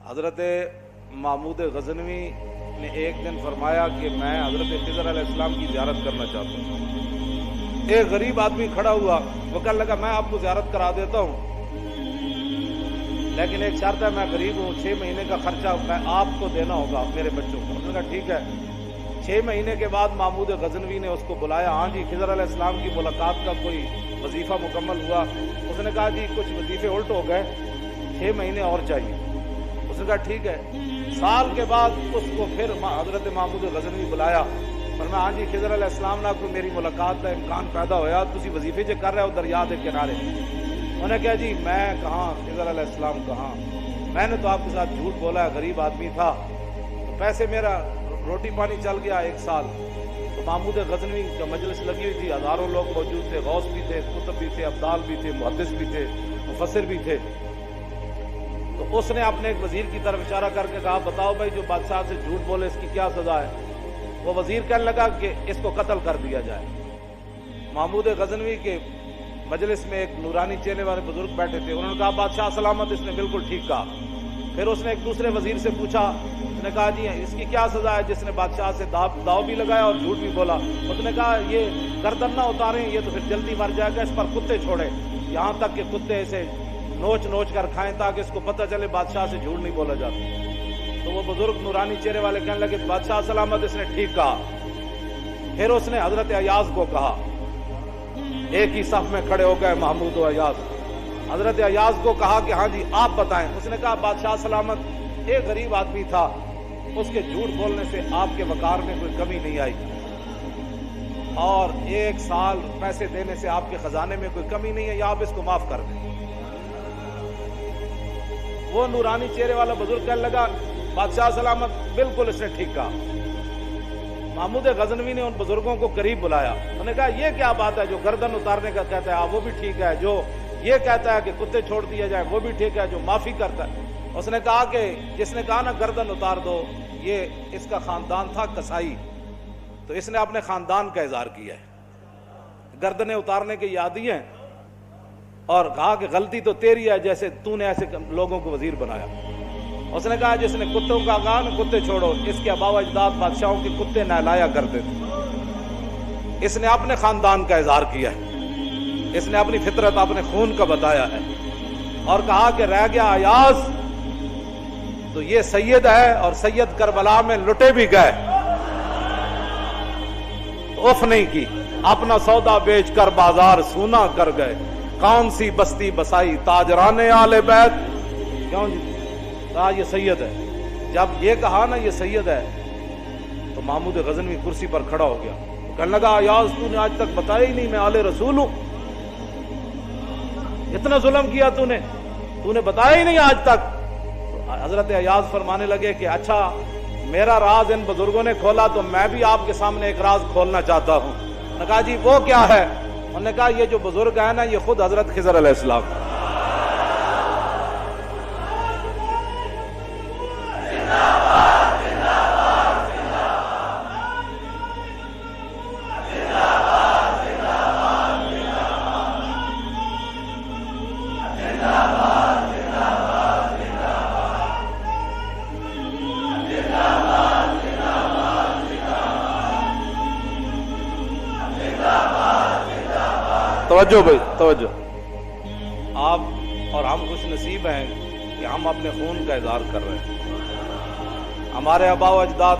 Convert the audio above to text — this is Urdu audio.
حضرت محمود غزنوی نے ایک دن فرمایا کہ میں حضرت خضر علیہ السلام کی زیارت کرنا چاہتا ہوں۔ ایک غریب آدمی کھڑا ہوا، وہ کہنے لگا میں آپ کو زیارت کرا دیتا ہوں، لیکن ایک شرط ہے، میں غریب ہوں، 6 مہینے کا خرچہ میں آپ کو دینا ہوگا میرے بچوں کو۔ انہوں نے کہا ٹھیک ہے۔ 6 مہینے کے بعد محمود غزنوی نے اس کو بلایا۔ ہاں جی، خضر علیہ السلام کی ملاقات کا کوئی وظیفہ مکمل ہوا؟ اس نے کہا جی کچھ وظیفے الٹ ہو گئے، 6 مہینے اور چاہیے۔ اس نے کہا ٹھیک ہے۔ سال کے بعد اس کو پھر حضرت محمود غزنوی بلایا، فرمایا ہاں جی خضر علیہ السلام نے کوئی میری ملاقات کا امکان پیدا ہویا، تسی وظیفے جو کر رہے ہو دریا دے کنارے۔ انہوں نے کہا جی میں کہاں، خضر علیہ السلام کہاں، میں نے تو آپ کے ساتھ جھوٹ بولا ہے، غریب آدمی تھا، تو پیسے میرا روٹی پانی چل گیا 1 سال۔ تو محمود غزنوی کا مجلس لگی ہوئی تھی، ہزاروں لوگ موجود تھے، غوث بھی تھے، قطب بھی تھے، ابدال بھی تھے، محدث بھی تھے، مفسر بھی تھے۔ تو اس نے اپنے ایک وزیر کی طرف اشارہ کر کے کہا بتاؤ بھائی جو بادشاہ سے جھوٹ بولے اس کی کیا سزا ہے؟ وہ وزیر کہنے لگا کہ اس کو قتل کر دیا جائے۔ محمود غزنوی کے مجلس میں ایک نورانی چہرے والے بزرگ بیٹھے تھے، انہوں نے کہا بادشاہ سلامت، اس نے بالکل ٹھیک کہا۔ پھر اس نے ایک دوسرے وزیر سے پوچھا، اس نے کہا جی اس کی کیا سزا ہے جس نے بادشاہ سے داؤ بھی لگایا اور جھوٹ بھی بولا؟ اس نے کہا یہ گردن نہ اتاریں، یہ تو پھر جلدی مر جائے گا، اس پر کتے چھوڑے، یہاں تک کہ کتے اسے نوچ نوچ کر کھائیں تاکہ اس کو پتہ چلے بادشاہ سے جھوٹ نہیں بولا جاتا۔ تو وہ بزرگ نورانی چہرے والے کہنے لگے بادشاہ سلامت، اس نے ٹھیک کہا۔ پھر اس نے حضرت ایاز کو کہا، ایک ہی صف میں کھڑے ہو گئے محمود و ایاز۔ حضرت ایاز کو کہا کہ ہاں جی آپ بتائیں۔ اس نے کہا بادشاہ سلامت، ایک غریب آدمی تھا، اس کے جھوٹ بولنے سے آپ کے وقار میں کوئی کمی نہیں آئی، اور 1 سال پیسے دینے سے آپ کے خزانے میں کوئی کمی نہیں ہے، یا آپ اس کو معاف کر دیں۔ وہ نورانی چہرے والا بزرگ کہنے لگا بادشاہ سلامت بالکل اس نے ٹھیک کہا۔ محمود غزنوی نے ان بزرگوں کو قریب بلایا، انہوں نے کہا یہ کیا بات ہے، جو گردن اتارنے کا کہتا ہے وہ بھی ٹھیک ہے، جو یہ کہتا ہے کہ کتے چھوڑ دیا جائے وہ بھی ٹھیک ہے، جو معافی کرتا ہے۔ اس نے کہا کہ جس نے کہا نا گردن اتار دو، یہ اس کا خاندان تھا کسائی، تو اس نے اپنے خاندان کا اظہار کیا ہے، گردنیں اتارنے کے عادی ہیں، اور کہا کہ غلطی تو تیری ہے جیسے تو نے ایسے لوگوں کو وزیر بنایا۔ اس نے کہا جس نے کتوں کا کہا نا کتے چھوڑو، اس کے آباء و اجداد بادشاہوں کے کتے نہلایا کرتے تھے۔ اس نے اپنے خاندان کا اظہار کیا ہے، اس نے اپنی فطرت اپنے خون کا بتایا ہے، اور کہا کہ رہ گیا ایاز تو یہ سید ہے، اور سید کربلا میں لٹے بھی گئے، اف نہیں کی، اپنا سودا بیچ کر بازار سونا کر گئے، کون سی بستی بسائی تاجران آل بیت۔ کیوں جی؟ کہا یہ سید ہے۔ جب یہ کہا نا یہ سید ہے، تو محمود غزنوی کرسی پر کھڑا ہو گیا، کہنے لگا ایاز تو نے آج تک بتایا ہی نہیں میں آل رسول ہوں، اتنا ظلم کیا تو نے بتایا ہی نہیں آج تک۔ حضرت ایاز فرمانے لگے کہ اچھا میرا راز ان بزرگوں نے کھولا تو میں بھی آپ کے سامنے ایک راز کھولنا چاہتا ہوں۔ انہوں نے کہا جی وہ کیا ہے؟ انہوں نے کہا یہ جو بزرگ ہیں نا یہ خود حضرت خضر علیہ السلام۔ توجہ بھائی توجہ، آپ اور ہم خوش نصیب ہیں کہ ہم اپنے خون کا اظہار کر رہے ہیں۔ ہمارے آباء و اجداد